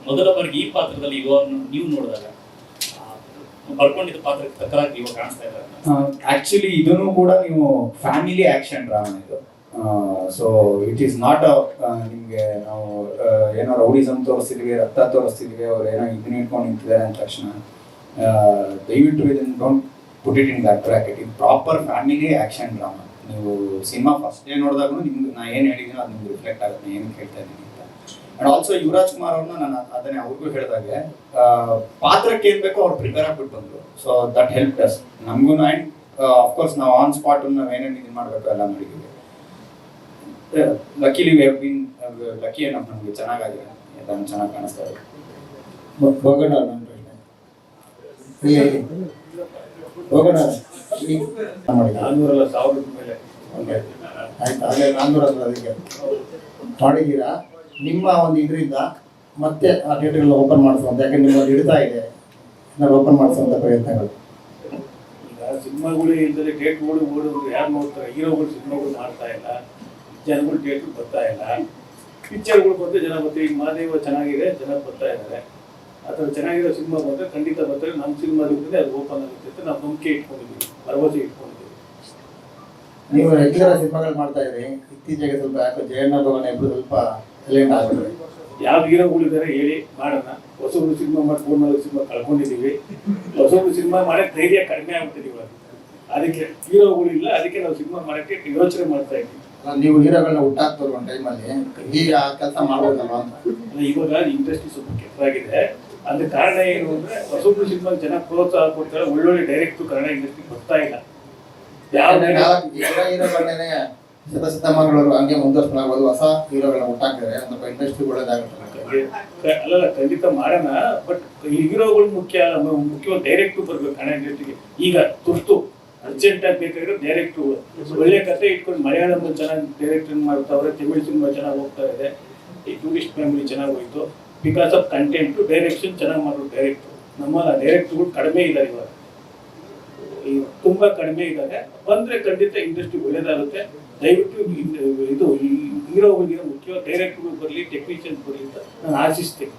ಮೊದಲ ಬಾರಿಗೆ ಈ ಪಾತ್ರದಲ್ಲಿ ಇವ್ರನ್ನ ನೀವು ನೋಡಿದಾಗ ಬರ್ಕೊಂಡಿದ್ದ ಪಾತ್ರಕ್ಕೆ ತಕ್ಕರಾಗಿ ಇವಾಗ ಕಾಣಿಸ್ತಾ ಇದ್ದಾರೆ. ಆಕ್ಚುಲಿ ಇದನ್ನು ಕೂಡ ನೀವು ಫ್ಯಾಮಿಲಿ ಆಕ್ಷನ್ ಡ್ರಾಮಾ ಇದು. ಸೊ ಇಟ್ ಈಸ್ ನಾಟ್ ನಿಮಗೆ ನಾವು ಏನೋ ರೌಡಿಸಮ್ ತೋರಿಸ್ತಿದ್ವಿ, ರಕ್ತ ತೋರಿಸ್ತಿದ್ವಿ, ಅವ್ರು ಏನೋ ಇದನ್ನ ಇಟ್ಕೊಂಡು ನಿಂತಿದ್ದಾರೆ ಅಂದ ತಕ್ಷಣ ದಯವಿಟ್ಟು ಇದನ್ನು don't put it in that bracket. ಇದು ಪ್ರಾಪರ್ ಫ್ಯಾಮಿಲಿ ಆಕ್ಷನ್ ಡ್ರಾಮಾ. ನೀವು ಸಿನಿಮಾ ಫಸ್ಟ್ ಡೇ ನೋಡಿದಾಗೂ ನಿಮ್ಗೆ ನಾ ಏನು ಹೇಳಿದ್ದೀನಿ ಅದು ನಿಮ್ಗೆ ರಿಫ್ಲೆಕ್ಟ್ ಆಗುತ್ತೆ, ಏನು ಹೇಳ್ತಾ ಇದ್ದೀನಿ ಅಂತ. ಆ್ಯಂಡ್ ಆಲ್ಸೋ ಯುವರಾಜ್ ಕುಮಾರ್ ಅವ್ರನ್ನ ನಾನು ಅದನ್ನೇ ಅವ್ರಿಗೂ ಹೇಳಿದಾಗೆ ಪಾತ್ರಕ್ಕೆ ಏನು ಬೇಕೋ ಅವ್ರು ಪ್ರಿಪೇರ್ ಆಗಿಬಿಟ್ಟು ಬಂದರು. ಸೊ ದಟ್ ಹೆಲ್ಪ್ ಅಸ್ ನಮಗೂ. ಆ್ಯಂಡ್ ಅಫ್ಕೋರ್ಸ್ ನಾವು ಆನ್ ಸ್ಪಾಟ್ ನಾವು ಏನೇನು ಇದು ಮಾಡಬೇಕು ಎಲ್ಲ ಮಾಡಿದ್ದೀವಿ. ಲಕ್ಕಿಲಿ ವಿ ಹ್ಯಾವ್ ಬೀನ್ ಲಕ್ಕಿ ಏನಪ್ಪ, ನಮಗೆ ಚೆನ್ನಾಗಾಗಿದೆ, ಎಲ್ಲ ಚೆನ್ನಾಗಿ ಕಾಣಿಸ್ತಾ ಇದೆ. ಹೋಗೋಣ ಹೋಗೋಣ ನಾನ್ನೂರಲ್ಲ 1000 ಮೇಲೆ ಆಯ್ತು. ಅಲ್ಲೇ 400 ಅದಕ್ಕೆ ಮಾಡಿದ್ದೀರಾ. ನಿಮ್ಮ ಒಂದು ಇದರಿಂದ ಮತ್ತೆ ಆ ಥಿಯೇಟರ್ಗಳು ಓಪನ್ ಮಾಡಿಸುವಂತ, ಯಾಕೆ ನಿಮ್ಮಲ್ಲಿ ಹಿಡಿತಾ ಇದೆ ಓಪನ್ ಮಾಡಿಸುವಂಥ ಪ್ರಯತ್ನಗಳು. ಈಗ ಸಿನಿಮಾಗಳು ಇಲ್ಲದೆ ಥಿಯೇಟ್ರ್ಗಳು ಓಡೋದು ಯಾರು ನೋಡ್ತಾರೆ? ಹೀರೋಗಳು ಸಿನಿಮಾಗಳು ಮಾಡ್ತಾ ಇಲ್ಲ, ಜನಗಳು ಥಿಯೇಟ್ರ್ ಬರ್ತಾ ಇಲ್ಲ. ಪಿಕ್ಚರ್ಗಳು ಬಂದರೆ ಜನ ಬರ್ತಾರೆ. ಈಗ ಮಹಾದೇವ ಚೆನ್ನಾಗಿದೆ, ಜನ ಬರ್ತಾ ಇದ್ದಾರೆ. ಅಥವಾ ಚೆನ್ನಾಗಿರೋ ಸಿನಿಮಾ ಬಂದರೆ ಖಂಡಿತ ಬರ್ತಾರೆ. ನಮ್ಮ ಸಿನಿಮಾದಿಂದ ಅದು ಓಪನ್ ಆಗುತ್ತೆ ಅಂತ ನಾವು ನಂಬಿಕೆ ಇಟ್ಕೊಂಡಿದ್ದೀವಿ, ಭರವಸೆ ಇಟ್ಕೊಂಡಿದ್ದೀವಿ. ನೀವು ರೆಗ್ಯುಲರ್ ಸಿನಿಮಾಗಳು ಮಾಡ್ತಾ ಇದ್ರಿ, ಇತ್ತೀಚೆಗೆ ಸ್ವಲ್ಪ ಯಾಕೆ ಜಯಣ್ಣ ಭವನ ಇಬ್ಬರು ಸ್ವಲ್ಪ ಸೈಲೆಂಟ್ ಆಗಿದ್ರೆ ಯಾವ ಹೀರೋಗಳಿದ್ದಾರೆ ಹೇಳಿ ಮಾಡೋಣ. ಹೊಸಬ್ರು ಸಿನಿಮಾ ಮಾಡಿ 3-4 ಸಿನಿಮಾ ಕಳ್ಕೊಂಡಿದ್ದೀವಿ. ಹೊಸಬ್ರು ಸಿನಿಮಾ ಮಾಡೋಕ್ಕೆ ಧೈರ್ಯ ಕಡಿಮೆ ಆಗ್ಬಿಟ್ಟಿದ್ದೀವಿ. ಅದಕ್ಕೆ ಹೀರೋಗಳಿಲ್ಲ, ಅದಕ್ಕೆ ನಾವು ಸಿನಿಮಾ ಮಾಡೋಕ್ಕೆ ಯೋಚನೆ ಮಾಡ್ತಾ ಇದ್ದೀವಿ. ನೀವು ಹೀರೋಗಳನ್ನ ಹುಟ್ಟಾಕ್ತವ್ರು ಒಂದು ಟೈಮಲ್ಲಿ ಈಗ ಆ ಕೆಲಸ ಮಾಡ್ಬೋದಲ್ವಾ ಅಂತ. ಇವಾಗ ಇಂಡಸ್ಟ್ರಿ ಸ್ವಲ್ಪ ಕೆಟ್ಟದಾಗಿದೆ. ಅದಕ್ಕೆ ಕಾರಣ ಏನು ಅಂದರೆ ಹೊಸಬ್ರು ಸಿನಿಮಾ ಜನ ಪ್ರೋತ್ಸಾಹ ಕೊಡ್ತಾರೆ, ಒಳ್ಳೊಳ್ಳೆ ಡೈರೆಕ್ಟ್ರು ಕನ್ನಡ ಇಂಡಸ್ಟ್ರಿ ಬರ್ತಾ ಇಲ್ಲ. ಯಾವ ಹೀರೋಗಳನ್ನೇ ಸಿದ್ದಸಿದ್ದಮ್ಮಗಳವರು ಹಂಗೆ ಮುಂದುವರ್ಸ್ಕೊಳ್ಳಾಗ್ಬೋದು. ಹೊಸ ಹೀರೋಗಳನ್ನ ಹುಟ್ಟಾಕಿದ್ರೆ ಸ್ವಲ್ಪ ಇಂಡಸ್ಟ್ರಿ ಒಳ್ಳೇದಾಗುತ್ತೆ. ಅಲ್ಲ ಖಂಡಿತ ಮಾಡೋಣ. ಬಟ್ ಈ ಹೀರೋಗಳು ಮುಖ್ಯವಾಗಿ ಡೈರೆಕ್ಟ್ರು ಬರ್ಬೇಕು ಕನ್ನಡ ಇಂಡಸ್ಟ್ರಿಗೆ. ಈಗ ತುರ್ತು ಅರ್ಜೆಂಟಾಗಿ ಬೇಕಾಗಿರೋ ಡೈರೆಕ್ಟ್ರು ಒಳ್ಳೆ ಕಥೆ ಇಟ್ಕೊಂಡು ಮಲಯಾಳಂ ಚೆನ್ನಾಗಿ ಡೈರೆಕ್ಟರ್ ಮಾಡ್ತಾವ್ರೆ, ತಮಿಳ್ ಸಿನಿಮಾ ಚೆನ್ನಾಗಿ ಹೋಗ್ತಾ ಇದೆ, ಈ ಟೂರಿಸ್ಟ್ ಫ್ಯಾಮಿಲಿ ಚೆನ್ನಾಗಿ ಹೋಯ್ತು. ಬಿಕಾಸ್ ಆಫ್ ಕಂಟೆಂಟು, ಡೈರೆಕ್ಷನ್ ಚೆನ್ನಾಗಿ ಮಾಡೋದು ಡೈರೆಕ್ಟ್ರು. ನಮ್ಮ ಡೈರೆಕ್ಟ್ರುಗಳು ಕಡಿಮೆ ಇದ್ದಾರೆ ಇವಾಗ, ತುಂಬ ಕಡಿಮೆ ಇದ್ದಾರೆ. ಬಂದರೆ ಖಂಡಿತ ಇಂಡಸ್ಟ್ರಿ ಒಳ್ಳೇದಾಗುತ್ತೆ. ದಯವಿಟ್ಟು ಇದು ಈ ಹೀರೋಗಳಿಗೆ ಮುಖ್ಯವಾಗಿ ಡೈರೆಕ್ಟ್ರುಗಳು ಬರಲಿ, ಟೆಕ್ನಿಷಿಯನ್ಸ್ ಬರಲಿ ಅಂತ ನಾನು ಆಶಿಸ್ತೀನಿ.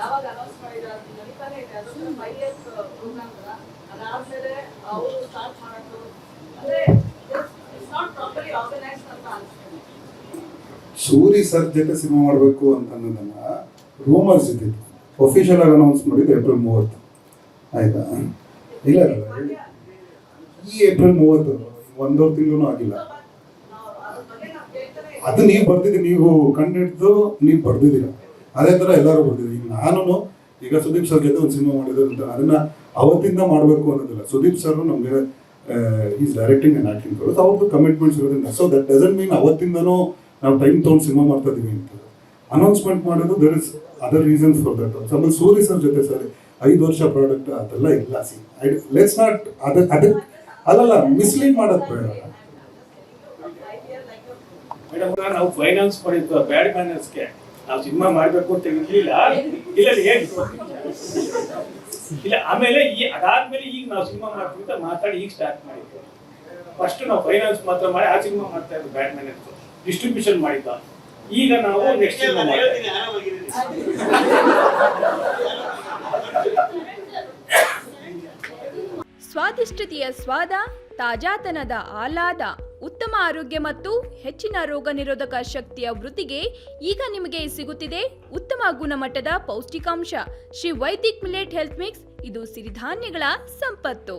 ಯಾವಾಗ ಅನೌನ್ಸ್ ಮಾಡಿದ್ರೆ ನಡೀತಾನೆ ಇದೆ. ಅದೊಂದು 5 years ಪ್ರೋಗ್ರಾಮ್ ಅದಾದ್ಮೇಲೆ ಅವರು ಸ್ಟಾರ್ಟ್ ಮಾಡೋದು ಅಂದ್ರೆ ಇಟ್ಸ್ ನಾಟ್ ಪ್ರಾಪರ್ಲಿ ಆರ್ಗನೈಸ್ಡ್ ಅಂತ ಅನ್ಸುತ್ತೆ. ಸೂರಿ ಸರ್ ಜೊತೆ ಸಿನಿಮಾ ಮಾಡಬೇಕು ಅಂತ ಅನ್ನೋದನ್ನ ರೂಮರ್ಸ್ ಇದ್ದಿತ್ತು. ಅಫಿಷಿಯಲ್ ಆಗಿ ಅನೌನ್ಸ್ ಮಾಡಿದ್ದು ಏಪ್ರಿಲ್ 30. ಆಯ್ತಾ? ಇಲ್ಲ ಈ ಏಪ್ರಿಲ್ 30 1.5 ತಿಂಗಳು ಆಗಿಲ್ಲ. ಅದು ನೀವು ಬರ್ದಿದ್ದೀರಿ, ನೀವು ಕಂಡಿಡ್ದು ನೀವು ಬರ್ದಿದ್ದೀರ. ಅದೇ ಥರ ಎಲ್ಲರೂ ಬರ್ತಿದ್ರು. ಈಗ ನಾನು ಈಗ ಸುದೀಪ್ ಸರ್ ಜೊತೆ ಒಂದು ಸಿನಿಮಾ ಮಾಡಿದ್ರು ಅಂತ ಅದನ್ನ ಅವತ್ತಿಂದ ಮಾಡಬೇಕು ಅನ್ನೋದಿಲ್ಲ. ಸುದೀಪ್ ಸರ್ ನಮಗೆ ಈಸ್ ಡೈರೆಕ್ಟಿಂಗ್ ಆ್ಯಂಡ್ ಆ್ಯಕ್ಟಿಂಗ್ ಕೊಡೋದು, ಅವ್ರದ್ದು ಕಮಿಟ್ಮೆಂಟ್ಸ್ ಇರೋದ್ರಿಂದ. ಸೊ ದಟ್ ಡಸಂಟ್ ಮೀನ್ ಅವತ್ತಿಂದನೂ ನಾವು ಟೈಮ್ ತೊಗೊಂಡು ಸಿನಿಮಾ ಮಾಡ್ತಾ ಇದೀವಿ ಅಂತ ಅನೌನ್ಸ್ಮೆಂಟ್ ಮಾಡೋದು. There is other reasons for that. ಆಮೇಲೆ ಸೂರಿ ಸರ್ ಜೊತೆ ಸರ್ 5 ವರ್ಷ ಪ್ರಾಡಕ್ಟ್ ಅದೆಲ್ಲ ಇಲ್ಲ. ಲೆಟ್ಸ್ ನಾಟ್ ಅದಕ್ಕೆ ಅಲ್ಲಲ್ಲ ಮಿಸ್ಲೀಡ್ ಮಾಡೋದು ಬೇಡ. ಮೇಡಮ್ ನಾವು ಫೈನಾನ್ಸ್ ಮಾಡಿದ್ದು ಬ್ಯಾಡ್ ಮ್ಯಾನರ್ಸ್ಗೆ ನಾವು ಸಿನಿಮಾ ಮಾಡಬೇಕು ಅಂತ ಇರಲಿಲ್ಲ. ಇಲ್ಲ ಹೇಳಿ ಇಲ್ಲ. ಆಮೇಲೆ ಅದಾದ್ಮೇಲೆ ಈಗ ನಾವು ಸಿನಿಮಾ ಮಾಡ್ತೀವಿ ಅಂತ ಮಾತಾಡಿ ಈಗ ಸ್ಟಾರ್ಟ್ ಮಾಡಿದ್ವಿ. ಫಸ್ಟ್ ನಾವು ಫೈನಾನ್ಸ್ ಮಾತ್ರ ಮಾಡಿ ಆ ಸಿನಿಮಾ ಮಾಡ್ತಾ ಇದ್ವಿ. ಬ್ಯಾಡ್ ಮ್ಯಾನರ್ಸ್ ಡಿಸ್ಟ್ರಿಬ್ಯೂಷನ್ ಮಾಡಿದ್ದ. ಈಗ ನಾವು ನೆಕ್ಸ್ಟ್ ಸಿನಿಮಾ ಸ್ವಾದಿಷ್ಟತೆಯ ಸ್ವಾದ, ತಾಜಾತನದ ಆಹ್ಲಾದ, ಉತ್ತಮ ಆರೋಗ್ಯ ಮತ್ತು ಹೆಚ್ಚಿನ ರೋಗ ನಿರೋಧಕ ಶಕ್ತಿಯ ವೃದ್ಧಿಗೆ ಈಗ ನಿಮಗೆ ಸಿಗುತ್ತಿದೆ ಉತ್ತಮ ಗುಣಮಟ್ಟದ ಪೌಷ್ಟಿಕಾಂಶ. Shri Vaidik millet health mix. ಇದು ಸಿರಿಧಾನ್ಯಗಳ ಸಂಪತ್ತು.